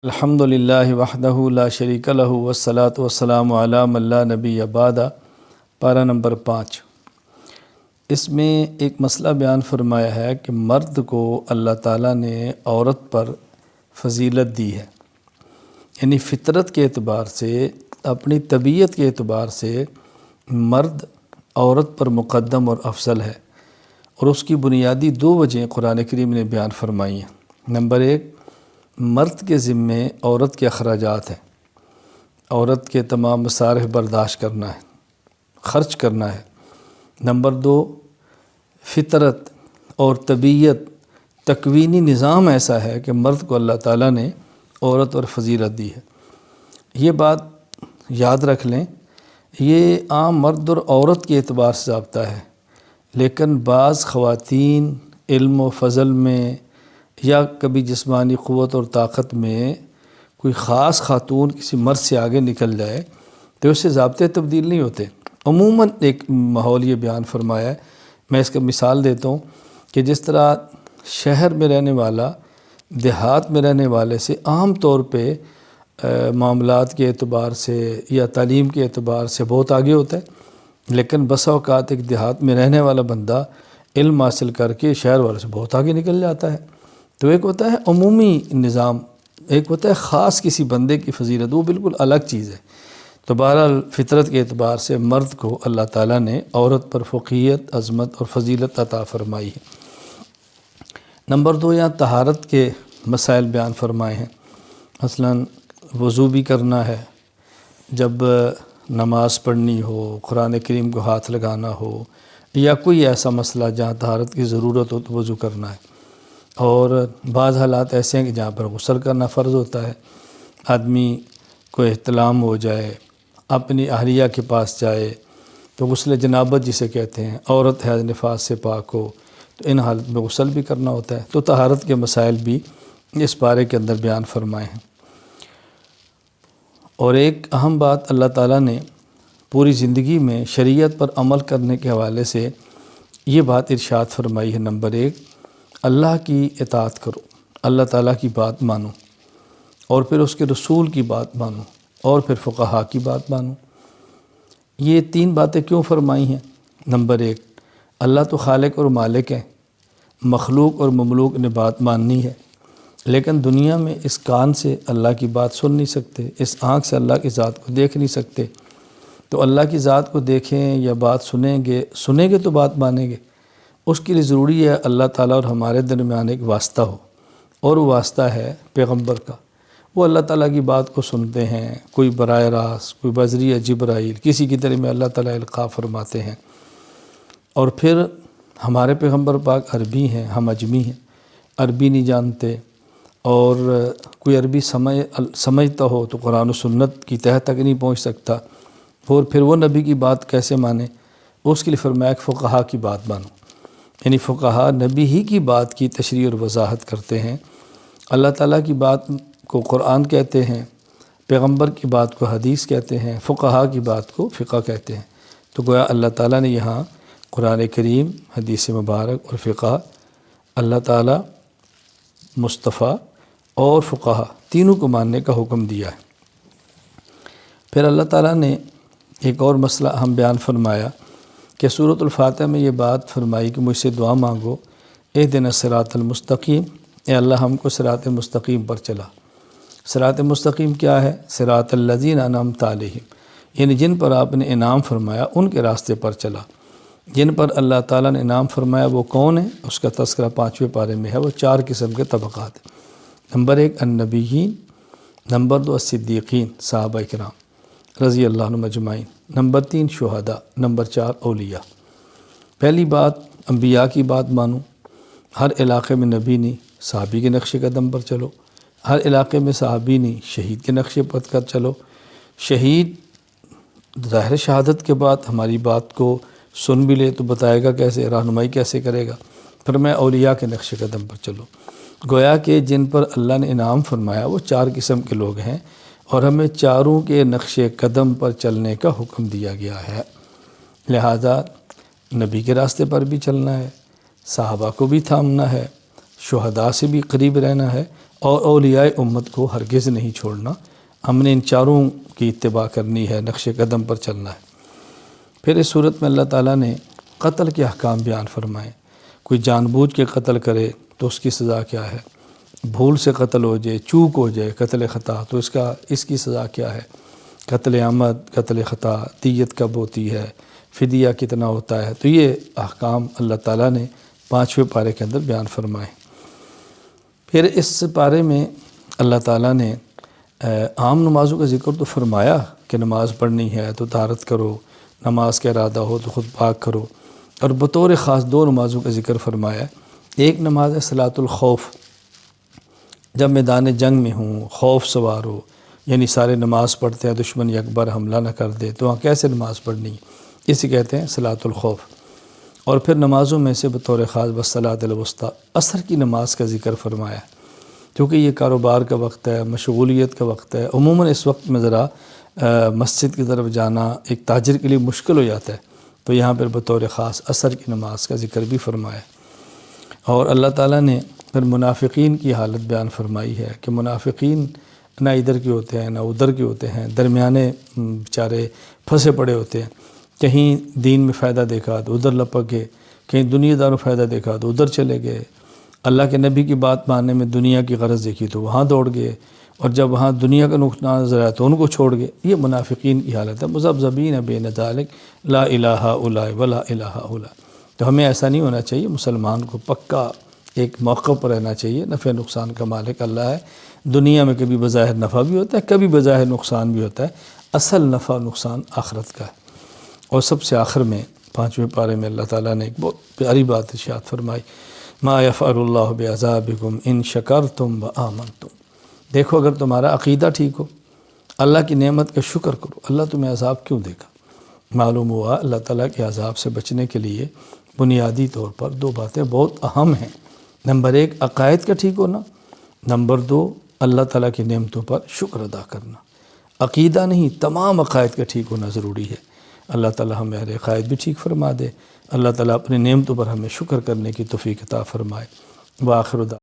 الحمدللہ وحدہ لا شریک لہ والصلاۃ والسلام علی من لا نبی بعد۔ پارہ نمبر 5۔ اس میں ایک مسئلہ بیان فرمایا ہے کہ مرد کو اللہ تعالیٰ نے عورت پر فضیلت دی ہے، یعنی فطرت کے اعتبار سے، اپنی طبیعت کے اعتبار سے مرد عورت پر مقدم اور افضل ہے، اور اس کی بنیادی 2 وجہیں قرآن کریم نے بیان فرمائی ہیں۔ نمبر 1، مرد کے ذمے عورت کے اخراجات ہیں، عورت کے تمام مصارف برداشت کرنا ہے، خرچ کرنا ہے۔ نمبر 2، فطرت اور طبیعت، تکوینی نظام ایسا ہے کہ مرد کو اللہ تعالیٰ نے عورت اور فضیلت دی ہے۔ یہ بات یاد رکھ لیں، یہ عام مرد اور عورت کے اعتبار سے ضابطہ ہے، لیکن بعض خواتین علم و فضل میں یا کبھی جسمانی قوت اور طاقت میں کوئی خاص خاتون کسی مرد سے آگے نکل جائے تو اس سے ضابطے تبدیل نہیں ہوتے۔ عموماً ایک ماحول یہ بیان فرمایا ہے۔ میں اس کا مثال دیتا ہوں کہ جس طرح شہر میں رہنے والا دیہات میں رہنے والے سے عام طور پہ معاملات کے اعتبار سے یا تعلیم کے اعتبار سے بہت آگے ہوتا ہے، لیکن بسا اوقات ایک دیہات میں رہنے والا بندہ علم حاصل کر کے شہر والوں سے بہت آگے نکل جاتا ہے۔ تو ایک ہوتا ہے عمومی نظام، ایک ہوتا ہے خاص کسی بندے کی فضیلت، وہ بالکل الگ چیز ہے۔ تو بہرحال فطرت کے اعتبار سے مرد کو اللہ تعالیٰ نے عورت پر فوقیت، عظمت اور فضیلت عطا فرمائی ہے۔ نمبر 2، یہاں طہارت کے مسائل بیان فرمائے ہیں۔ مثلاً وضو بھی کرنا ہے، جب نماز پڑھنی ہو، قرآن کریم کو ہاتھ لگانا ہو، یا کوئی ایسا مسئلہ جہاں طہارت کی ضرورت ہو تو وضو کرنا ہے۔ اور بعض حالات ایسے ہیں کہ جہاں پر غسل کرنا فرض ہوتا ہے، آدمی کو احتلام ہو جائے، اپنی اہلیہ کے پاس جائے تو غسل جنابت جسے کہتے ہیں، عورت حیض نفاس سے پاک ہو تو ان حالت میں غسل بھی کرنا ہوتا ہے۔ تو طہارت کے مسائل بھی اس پارے کے اندر بیان فرمائے ہیں۔ اور ایک اہم بات اللہ تعالیٰ نے پوری زندگی میں شریعت پر عمل کرنے کے حوالے سے یہ بات ارشاد فرمائی ہے۔ نمبر 1، اللہ کی اطاعت کرو، اللہ تعالیٰ کی بات مانو، اور پھر اس کے رسول کی بات مانو، اور پھر فقہا کی بات مانو۔ یہ 3 باتیں کیوں فرمائی ہیں؟ نمبر 1، اللہ تو خالق اور مالک ہے، مخلوق اور مملوک نے بات ماننی ہے، لیکن دنیا میں اس کان سے اللہ کی بات سن نہیں سکتے، اس آنکھ سے اللہ کی ذات کو دیکھ نہیں سکتے۔ تو اللہ کی ذات کو دیکھیں یا بات سنیں گے تو بات مانیں گے۔ اس کے لیے ضروری ہے اللہ تعالیٰ اور ہمارے درمیان ایک واسطہ ہو، اور وہ واسطہ ہے پیغمبر کا۔ وہ اللہ تعالیٰ کی بات کو سنتے ہیں، کوئی براہ راست، کوئی بذریعہ جبرائیل، کسی کی طرح میں اللہ تعالیٰ القاء فرماتے ہیں۔ اور پھر ہمارے پیغمبر پاک عربی ہیں، ہم اجمی ہیں، عربی نہیں جانتے، اور کوئی عربی سمجھتا ہو تو قرآن و سنت کی تہہ تک نہیں پہنچ سکتا، اور پھر وہ نبی کی بات کیسے مانے؟ اس کے لیے فرمایا کہ فقہا کی بات مانو، یعنی فقہا نبی ہی کی بات کی تشریح اور وضاحت کرتے ہیں۔ اللہ تعالیٰ کی بات کو قرآن کہتے ہیں، پیغمبر کی بات کو حدیث کہتے ہیں، فقہا کی بات کو فقہ کہتے ہیں۔ تو گویا اللہ تعالیٰ نے یہاں قرآن کریم، حدیث مبارک اور فقہ، اللہ تعالیٰ، مصطفیٰ اور فقہا تینوں کو ماننے کا حکم دیا ہے۔ پھر اللہ تعالیٰ نے ایک اور مسئلہ ہم بیان فرمایا کہ سورۃ الفاتحہ میں یہ بات فرمائی کہ مجھ سے دعا مانگو، اہدنا الصراط المستقیم، اے اللہ ہم کو صراط مستقیم پر چلا۔ صراط مستقیم کیا ہے؟ صراط الذین انعمت علیہم، یعنی جن پر آپ نے انعام فرمایا ان کے راستے پر چلا۔ جن پر اللہ تعالیٰ نے انعام فرمایا وہ کون ہے؟ اس کا تذکرہ 5ویں پارے میں ہے۔ وہ 4 قسم کے طبقات ہیں۔ نمبر 1 النبیین، نمبر 2 الصدیقین، صحابہ کرام رضی اللہ عنہم اجمعین، نمبر 3 شہداء، نمبر 4 اولیاء۔ پہلی بات، انبیاء کی بات مانو، ہر علاقے میں نبی نہیں، صحابی کے نقش قدم پر چلو، ہر علاقے میں صحابی نہیں، شہید کے نقش پر کر چلو۔ شہید ظاہر شہادت کے بعد ہماری بات کو سن بھی لے تو بتائے گا کیسے، رہنمائی کیسے کرے گا؟ پھر میں اولیاء کے نقش قدم پر چلو۔ گویا کہ جن پر اللہ نے انعام فرمایا وہ 4 قسم کے لوگ ہیں، اور ہمیں چاروں کے نقش قدم پر چلنے کا حکم دیا گیا ہے۔ لہذا نبی کے راستے پر بھی چلنا ہے، صحابہ کو بھی تھامنا ہے، شہداء سے بھی قریب رہنا ہے، اور اولیاء امت کو ہرگز نہیں چھوڑنا۔ ہم نے ان چاروں کی اتباع کرنی ہے، نقش قدم پر چلنا ہے۔ پھر اس صورت میں اللہ تعالیٰ نے قتل کے احکام بیان فرمائے۔ کوئی جان بوجھ کے قتل کرے تو اس کی سزا کیا ہے، بھول سے قتل ہو جائے، چوک ہو جائے، قتل خطا تو اس کی سزا کیا ہے، قتل عمد، قتل خطا، دیت کب ہوتی ہے، فدیہ کتنا ہوتا ہے۔ تو یہ احکام اللہ تعالیٰ نے 5ویں پارے کے اندر بیان فرمائے۔ پھر اس پارے میں اللہ تعالیٰ نے عام نمازوں کا ذکر تو فرمایا کہ نماز پڑھنی ہے تو طہارت کرو، نماز کا ارادہ ہو تو خود پاک کرو، اور بطور خاص 2 نمازوں کا ذکر فرمایا۔ ایک نماز ہے صلاۃ الخوف، جب میدان جنگ میں ہوں، خوف سوار ہو، یعنی سارے نماز پڑھتے ہیں، دشمن یکبر حملہ نہ کر دے، تو وہاں کیسے نماز پڑھنی، اسے کہتے ہیں صلاۃ الخوف۔ اور پھر نمازوں میں سے بطور خاص والصلاۃ الوسطیٰ، عصر کی نماز کا ذکر فرمایا، کیونکہ یہ کاروبار کا وقت ہے، مشغولیت کا وقت ہے۔ عموماً اس وقت میں ذرا مسجد کی طرف جانا ایک تاجر کے لیے مشکل ہو جاتا ہے، تو یہاں پر بطور خاص عصر کی نماز کا ذکر بھی فرمایا۔ اور اللہ تعالیٰ نے پھر منافقین کی حالت بیان فرمائی ہے کہ منافقین نہ ادھر کے ہوتے ہیں نہ ادھر کے ہوتے ہیں، درمیانے بیچارے پھنسے پڑے ہوتے ہیں، کہیں دین میں فائدہ دیکھا تو ادھر لپک گئے، کہیں دنیا دار میں فائدہ دیکھا تو ادھر چلے گئے، اللہ کے نبی کی بات ماننے میں دنیا کی غرض دیکھی تو وہاں دوڑ گئے، اور جب وہاں دنیا کا نقصان نظر آیا تو ان کو چھوڑ گئے۔ یہ منافقین کی حالت ہے، مذبذبین بین ذالک لا الہ الا ولا الہ الا۔ تو ہمیں ایسا نہیں ہونا چاہیے، مسلمان کو پکا ایک موقع پر رہنا چاہیے۔ نفع نقصان کا مالک اللہ ہے، دنیا میں کبھی بظاہر نفع بھی ہوتا ہے، کبھی بظاہر نقصان بھی ہوتا ہے، اصل نفع نقصان آخرت کا ہے۔ اور سب سے آخر میں 5ویں پارے میں اللہ تعالیٰ نے ایک بہت پیاری بات ارشاد فرمائی، ما یفعل اللہ بعذابکم ان شکرتم وآمنتم۔ دیکھو اگر تمہارا عقیدہ ٹھیک ہو، اللہ کی نعمت کا شکر کرو، اللہ تمہیں عذاب کیوں دے گا؟ معلوم ہوا اللہ تعالیٰ کے عذاب سے بچنے کے لیے بنیادی طور پر 2 باتیں بہت اہم ہیں۔ نمبر 1 عقائد کا ٹھیک ہونا، نمبر 2 اللہ تعالیٰ کی نعمتوں پر شکر ادا کرنا۔ عقیدہ نہیں، تمام عقائد کا ٹھیک ہونا ضروری ہے۔ اللہ تعالیٰ ہمارے عقائد بھی ٹھیک فرما دے، اللہ تعالیٰ اپنے نعمتوں پر ہمیں شکر کرنے کی توفیق عطا فرمائے۔ وآخر دعوانا